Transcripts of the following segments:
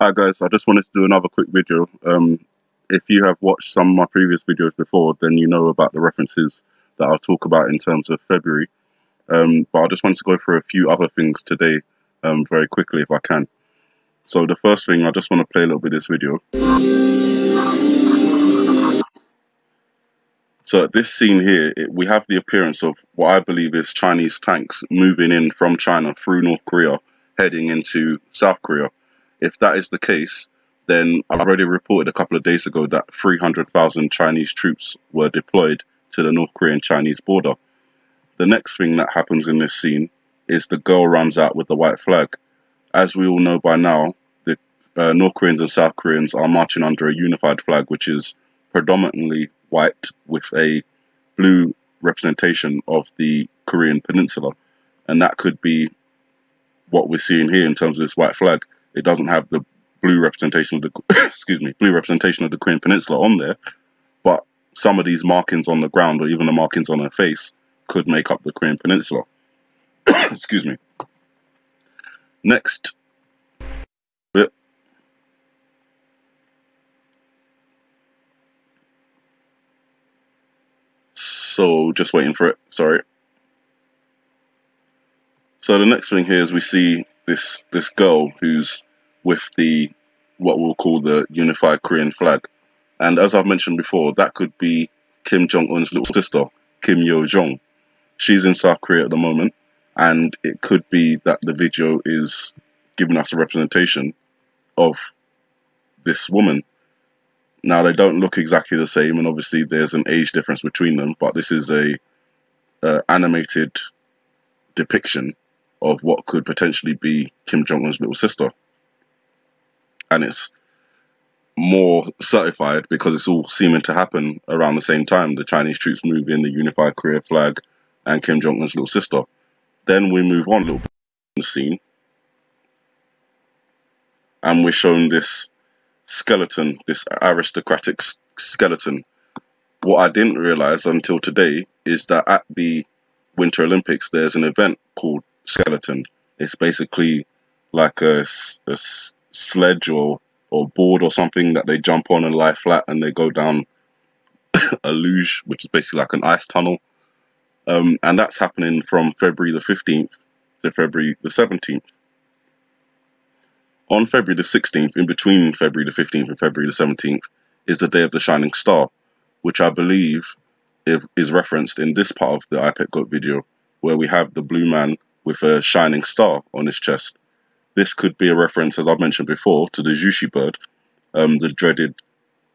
Hi guys, I just wanted to do another quick video. If you have watched some of my previous videos before, then you know about the references that I'll talk about in terms of February. But I just wanted to go through a few other things today very quickly if I can. So the first thing, I just want to play a little bit of this video. So at this scene here, we have the appearance of what I believe is Chinese tanks moving in from China through North Korea, heading into South Korea. If that is the case, then I've already reported a couple of days ago that 300,000 Chinese troops were deployed to the North Korean-Chinese border. The next thing that happens in this scene is the girl runs out with the white flag. As we all know by now, the North Koreans and South Koreans are marching under a unified flag, which is predominantly white with a blue representation of the Korean Peninsula. And that could be what we're seeing here in terms of this white flag. It doesn't have the blue representation of the blue representation of the Korean Peninsula on there, but some of these markings on the ground, or even the markings on her face, could make up the Korean Peninsula. Excuse me. Next. Yep. So just waiting for it. Sorry. So the next thing here is we see this girl who's with the what we'll call the unified Korean flag, and as I've mentioned before, that could be Kim Jong-un's little sister, Kim Yo-jong. She's in South Korea at the moment, and it could be that the video is giving us a representation of this woman. Now, they don't look exactly the same, and obviously there's an age difference between them, but this is a animated depiction of what could potentially be Kim Jong-un's little sister. And it's more certified because it's all seeming to happen around the same time. The Chinese troops move in, the unified Korea flag, and Kim Jong-un's little sister. Then we move on a little bit in the scene, and we're shown this skeleton, this aristocratic skeleton. What I didn't realize until today is that at the Winter Olympics, there's an event called Skeleton. It's basically like a sledge or board or something that they jump on and lie flat, and they go down a luge, which is basically like an ice tunnel. And that's happening from February the 15th to February the 17th. On February the 16th, in between February the 15th and February the 17th, is the Day of the Shining Star, which I believe is referenced in this part of the iPet Goat video, where we have the blue man with a shining star on his chest. This could be a reference, as I've mentioned before, to the Jushi bird, the dreaded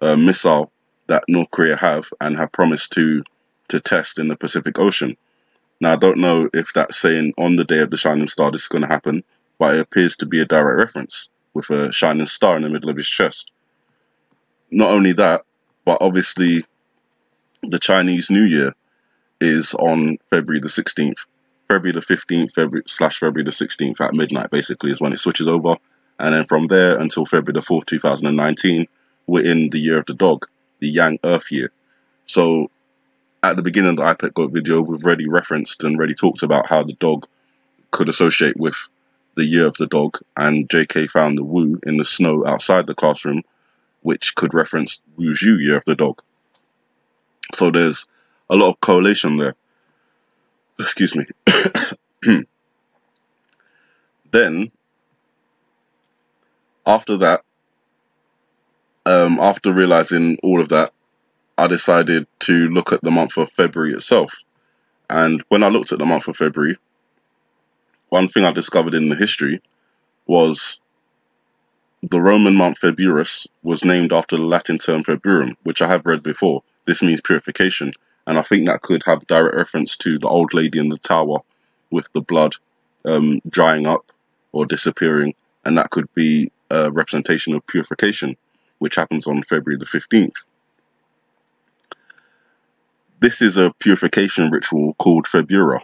missile that North Korea have and have promised to test in the Pacific Ocean. Now, I don't know if that's saying on the Day of the Shining Star this is going to happen, but it appears to be a direct reference with a shining star in the middle of his chest. Not only that, but obviously the Chinese New Year is on February the 16th. February the 15th, February the 16th at midnight, basically, is when it switches over. And then from there until February the 4th, 2019, we're in the Year of the Dog, the Yang Earth Year. So at the beginning of the iPet Goat video, we've already referenced and already talked about how the dog could associate with the Year of the Dog, and JK found the Wu in the snow outside the classroom, which could reference Wu Zhu, Year of the Dog. So there's a lot of correlation there. Excuse me. Then, after that, after realizing all of that, I decided to look at the month of February itself. And when I looked at the month of February, one thing I discovered in the history was the Roman month Februaris was named after the Latin term Februarum, which I have read before. This means purification. And I think that could have direct reference to the old lady in the tower with the blood drying up or disappearing. And that could be a representation of purification, which happens on February the 15th. This is a purification ritual called Febura.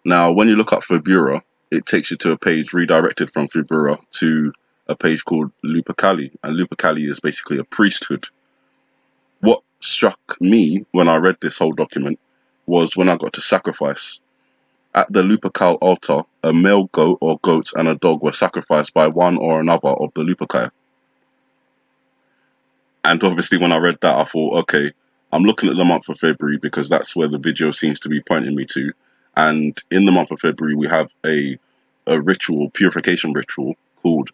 Now, when you look up Febura, it takes you to a page redirected from Febura to a page called Lupercali. And Lupercali is basically a priesthood. What struck me when I read this whole document was when I got to sacrifice. At the Lupercal altar, a male goat or goats and a dog were sacrificed by one or another of the Luperci. And obviously when I read that, I thought, okay, I'm looking at the month of February because that's where the video seems to be pointing me to. And in the month of February, we have a ritual, purification ritual called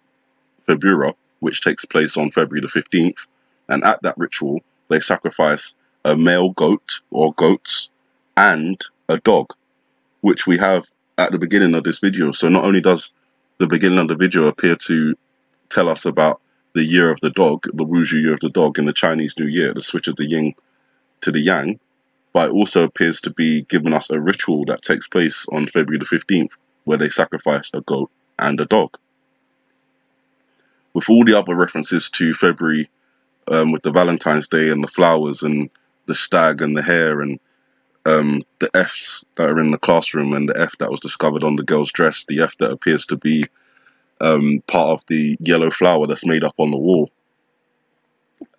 Febura, which takes place on February the 15th. And at that ritual, they sacrifice a male goat or goats and a dog, which we have at the beginning of this video. So not only does the beginning of the video appear to tell us about the year of the dog, the Wuzhu year of the dog in the Chinese New Year, the switch of the yin to the yang, but it also appears to be giving us a ritual that takes place on February the 15th, where they sacrifice a goat and a dog. With all the other references to February, with the Valentine's Day and the flowers and the stag and the hare and the Fs that are in the classroom and the F that was discovered on the girl's dress, the F that appears to be part of the yellow flower that's made up on the wall,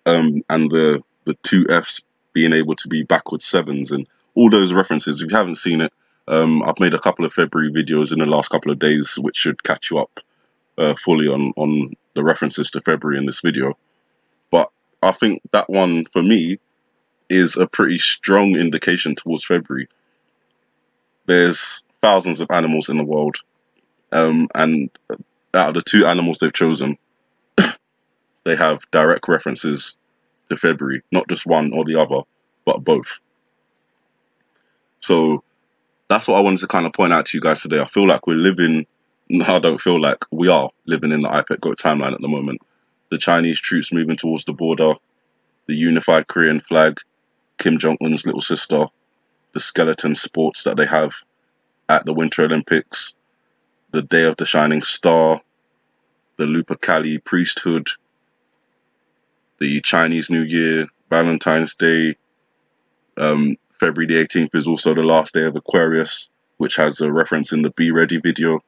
and the two Fs being able to be backwards sevens, and all those references. If you haven't seen it, I've made a couple of February videos in the last couple of days, which should catch you up fully on the references to February in this video. But I think that one, for me, is a pretty strong indication towards February. There's thousands of animals in the world, and out of the two animals they've chosen, they have direct references to February, not just one or the other, but both. So that's what I wanted to kind of point out to you guys today. I feel like we're living, I don't feel like, we are living in the IPEC GOAT timeline at the moment. The Chinese troops moving towards the border, the unified Korean flag, Kim Jong-un's little sister, the skeleton sports that they have at the Winter Olympics, the Day of the Shining Star, the Lupercali priesthood, the Chinese New Year, Valentine's Day. February the 18th is also the last day of Aquarius, which has a reference in the Be Ready video.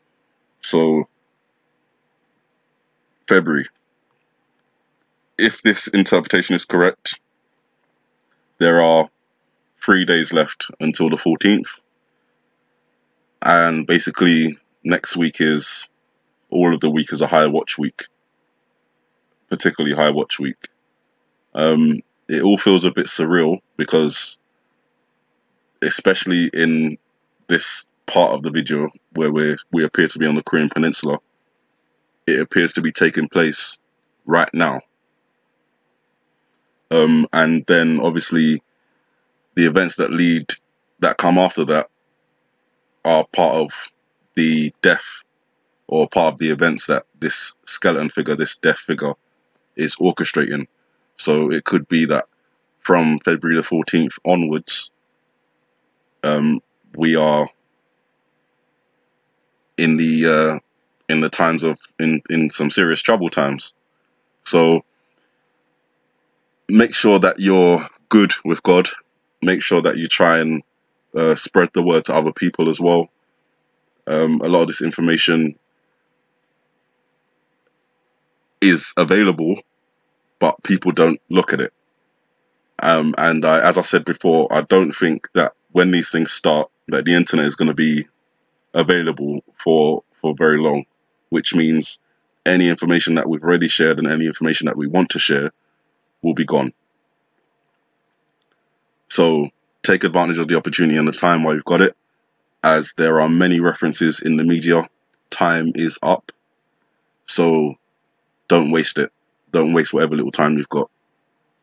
So, February. If this interpretation is correct, there are 3 days left until the 14th. And basically, next week is, all of the week is a high watch week. Particularly high watch week. It all feels a bit surreal because, especially in this part of the video where we appear to be on the Korean Peninsula, it appears to be taking place right now. And then obviously the events that come after that are part of the death, or part of the events that this skeleton figure, this death figure, is orchestrating. So it could be that from February the 14th onwards, we are in the times of in some serious trouble times. So make sure that you're good with God. Make sure that you try and spread the word to other people as well. A lot of this information is available, but people don't look at it. And as I said before, I don't think that when these things start, that the internet is going to be available for very long, which means any information that we've already shared and any information that we want to share will be gone. So take advantage of the opportunity and the time while you've got it, as there are many references in the media. Time is up, so don't waste it. Don't waste whatever little time you've got.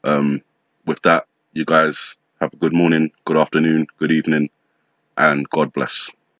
With that, you guys have a good morning, good afternoon, good evening, and God bless.